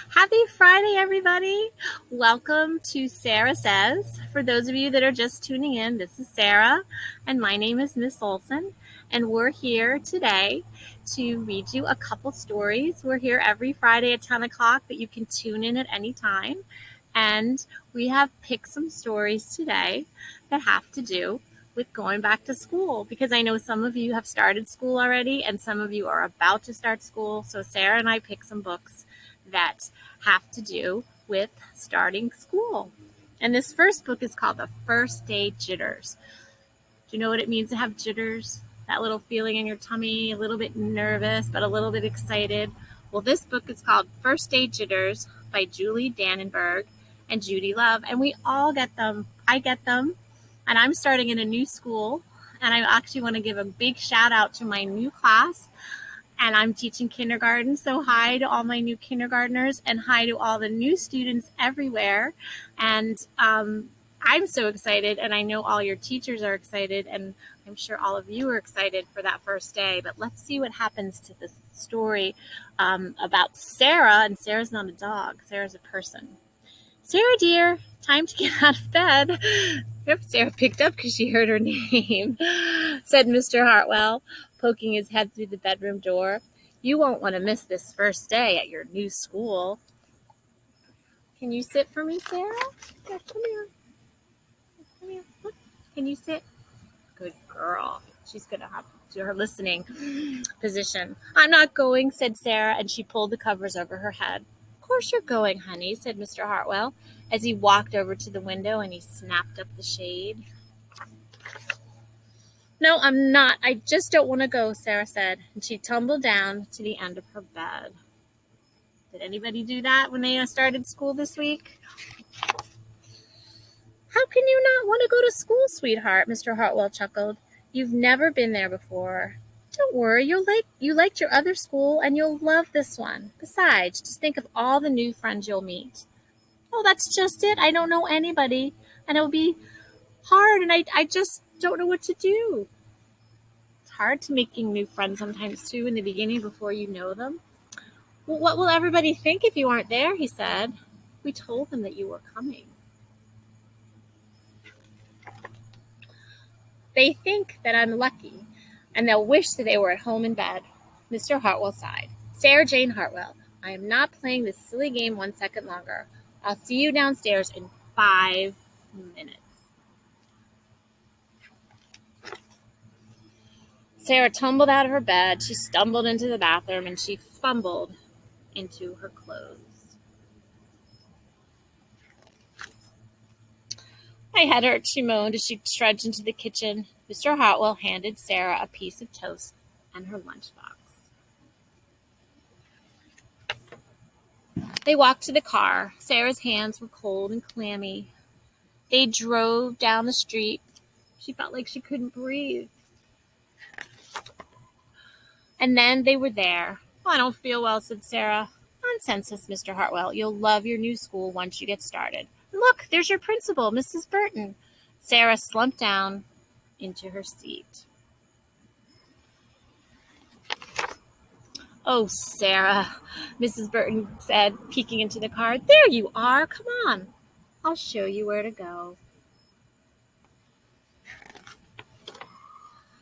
Happy Friday, everybody. Welcome to Sara Says. For those of you that are just tuning in, this is Sara, and my name is Miss Olson, and we're here today to read you a couple stories. We're here every Friday at 10 o'clock, but you can tune in at any time. And we have picked some stories today that have to do with going back to school, because I know some of you have started school already and some of you are about to start school. So Sara and I picked some books that have to do with starting school. And this first book is called The First Day Jitters. Do you know what it means to have jitters? That little feeling in your tummy, a little bit nervous, but a little bit excited. Well, this book is called First Day Jitters by Julie Dannenberg and Judy Love. And we all get them. I get them. And I'm starting in a new school. And I actually want to give a big shout out to my new class. And I'm teaching kindergarten, so hi to all my new kindergartners and hi to all the new students everywhere. And I'm so excited, and I know all your teachers are excited, and I'm sure all of you are excited for that first day. But let's see what happens to this story about Sara, and Sara's not a dog, Sara's a person. Sara, dear, time to get out of bed. Yep, Sara picked up because she heard her name, said Mr. Hartwell, poking his head through the bedroom door. You won't want to miss this first day at your new school. Can you sit for me, Sara? Yeah, come here. Come here. Look. Can you sit? Good girl. She's going to have to her listening position. I'm not going, said Sara, and she pulled the covers over her head. Of course you're going, honey, said Mr. Hartwell, as he walked over to the window and he snapped up the shade. No, I'm not. I just don't want to go, Sara said, and she tumbled down to the end of her bed. Did anybody do that when they started school this week? How can you not want to go to school, sweetheart? Mr. Hartwell chuckled. You've never been there before. Don't worry, you liked your other school and you'll love this one. Besides, just think of all the new friends you'll meet. Oh, that's just it. I don't know anybody, and it'll be hard, and I just don't know what to do. It's hard to making new friends sometimes too in the beginning before you know them. Well, what will everybody think if you aren't there? He said. We told them that you were coming. They think that I'm lucky, and they'll wish that they were at home in bed. Mr. Hartwell sighed. Sara Jane Hartwell, I am not playing this silly game 1 second longer. I'll see you downstairs in 5 minutes. Sara tumbled out of her bed. She stumbled into the bathroom, and she fumbled into her clothes. My head hurts, she moaned as she trudged into the kitchen. Mr. Hartwell handed Sara a piece of toast and her lunchbox. They walked to the car. Sara's hands were cold and clammy. They drove down the street. She felt like she couldn't breathe. And then they were there. Oh, I don't feel well, said Sara. Nonsense, says Mr. Hartwell. You'll love your new school once you get started. Look, there's your principal, Mrs. Burton. Sara slumped down into her seat. Oh, Sara, Mrs. Burton said, peeking into the car. There you are. Come on. I'll show you where to go.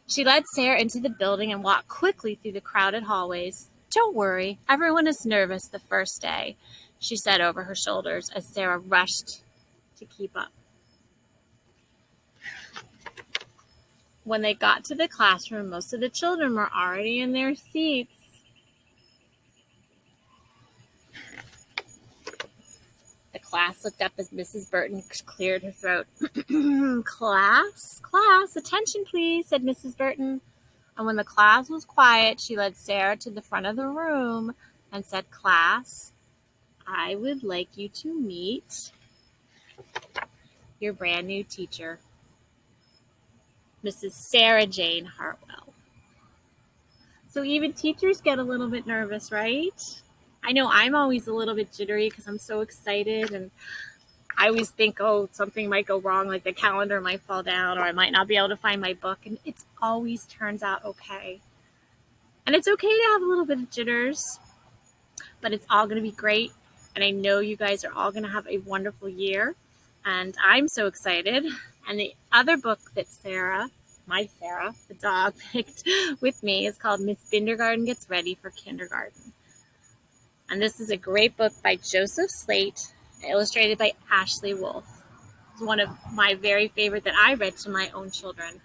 She led Sara into the building and walked quickly through the crowded hallways. Don't worry, everyone is nervous the first day, she said over her shoulders as Sara rushed to keep up. When they got to the classroom, most of the children were already in their seats. The class looked up as Mrs. Burton cleared her throat. Class, attention please, said Mrs. Burton. And when the class was quiet, she led Sara to the front of the room and said, Class, I would like you to meet your brand new teacher, Mrs. Sara Jane Hartwell. So even teachers get a little bit nervous, right? I know I'm always a little bit jittery because I'm so excited, and I always think, oh, something might go wrong, like the calendar might fall down, or I might not be able to find my book, and it always turns out okay. And it's okay to have a little bit of jitters, but it's all going to be great. And I know you guys are all going to have a wonderful year. And I'm so excited. And the other book that Sara, the dog, picked with me is called Miss Bindergarten Gets Ready for Kindergarten. And this is a great book by Joseph Slate, illustrated by Ashley Wolf. It's one of my very favorite that I read to my own children.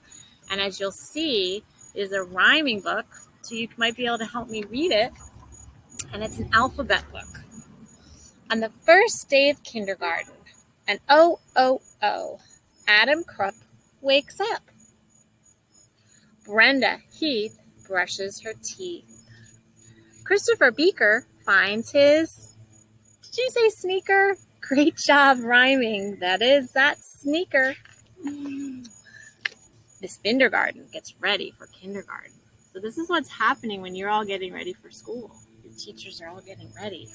And as you'll see, it is a rhyming book, so you might be able to help me read it. And it's an alphabet book. On the first day of kindergarten, an O-O-O, Adam Krupp wakes up. Brenda Heath brushes her teeth. Christopher Beaker finds his, did you say sneaker? Great job rhyming. That sneaker. Miss Bindergarten gets ready for kindergarten. So this is what's happening when you're all getting ready for school. Your teachers are all getting ready.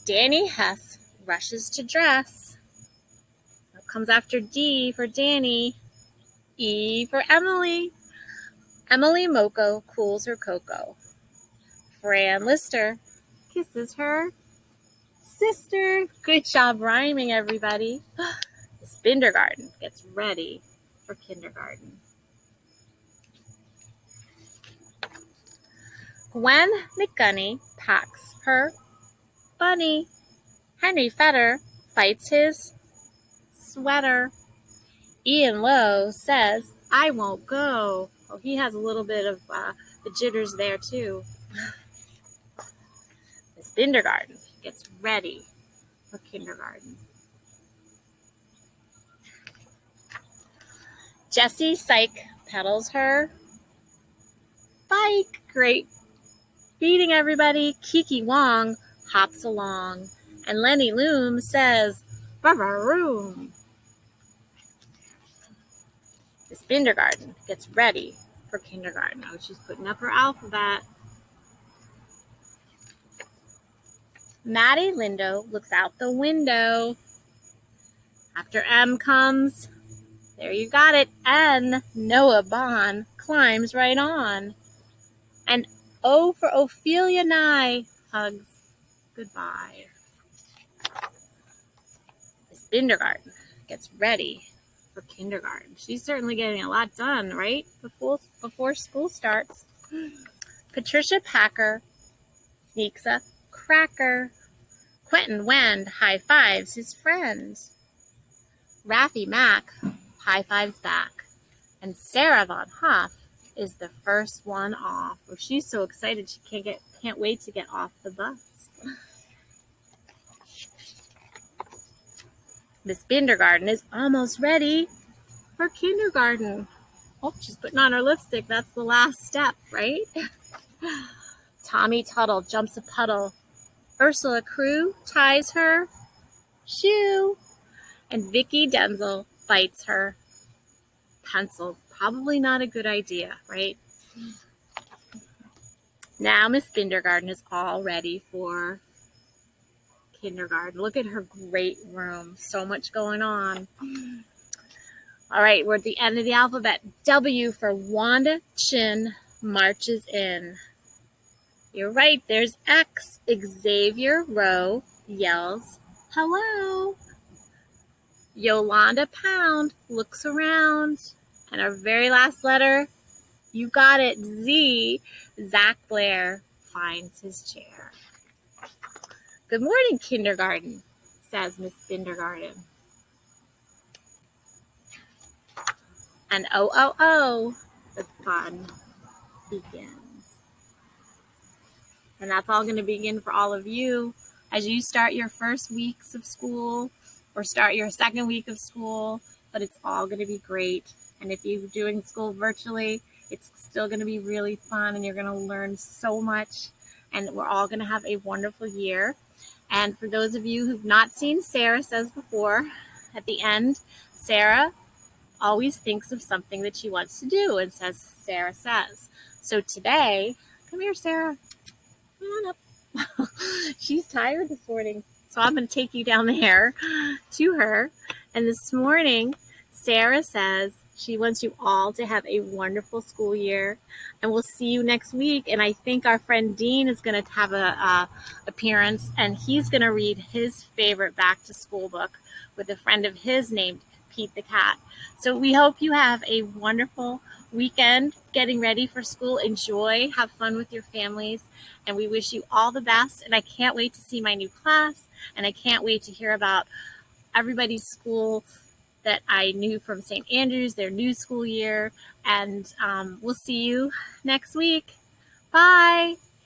Danny Hess rushes to dress. What comes after D for Danny? E for Emily. Emily Moko cools her cocoa. Fran Lister kisses her sister. Good job rhyming, everybody. Miss Bindergarten gets ready for kindergarten. Gwen McGunney packs her bunny. Henry Fetter fights his sweater. Ian Lowe says, I won't go. Oh, he has a little bit of the jitters there, too. Miss Bindergarten gets ready for kindergarten. Jessie Syke pedals her bike. Great beating, everybody. Kiki Wong hops along. And Lenny Loom says, "Ba-ba-room." Miss Bindergarten gets ready for kindergarten. Oh, she's putting up her alphabet. Maddie Lindo looks out the window. After M comes, there you got it, N. Noah Bond climbs right on. And O for Ophelia Nye hugs goodbye. Miss Bindergarten gets ready for kindergarten. She's certainly getting a lot done, right? Before school starts. Patricia Packer sneaks a cracker. Quentin Wend high-fives his friend. Raffi Mack high-fives back. And Sarah Von Hoff is the first one off. Oh, she's so excited she can't wait to get off the bus. Miss Bindergarten is almost ready for kindergarten. Oh, she's putting on her lipstick. That's the last step, right? Tommy Tuttle jumps a puddle. Ursula Crew ties her shoe. And Vicki Denzel bites her pencil. Probably not a good idea, right? Now Miss Bindergarten is all ready for kindergarten. Look at her great room. So much going on. All right, we're at the end of the alphabet. W for Wanda Chin marches in. You're right, there's X. Xavier Rowe yells, hello. Yolanda Pound looks around. And our very last letter, you got it, Z. Zach Blair finds his chair. Good morning, kindergarten, says Miss Bindergarten. And oh, the fun begins. And that's all going to begin for all of you as you start your first weeks of school or start your second week of school, but it's all going to be great. And if you're doing school virtually, it's still going to be really fun and you're going to learn so much and we're all going to have a wonderful year. And for those of you who've not seen Sara Says before, at the end, Sara always thinks of something that she wants to do and says, Sara Says. So today, come here, Sara. Come on up. She's tired this morning. So I'm going to take you down there to her. And this morning, Sara says, She wants you all to have a wonderful school year, and we'll see you next week. And I think our friend Dean is going to have a appearance, and he's going to read his favorite back to school book with a friend of his named Pete the Cat. So we hope you have a wonderful weekend getting ready for school. Enjoy, have fun with your families, and we wish you all the best. And I can't wait to see my new class, and I can't wait to hear about everybody's school that I knew from St. Andrews, their new school year. And we'll see you next week. Bye.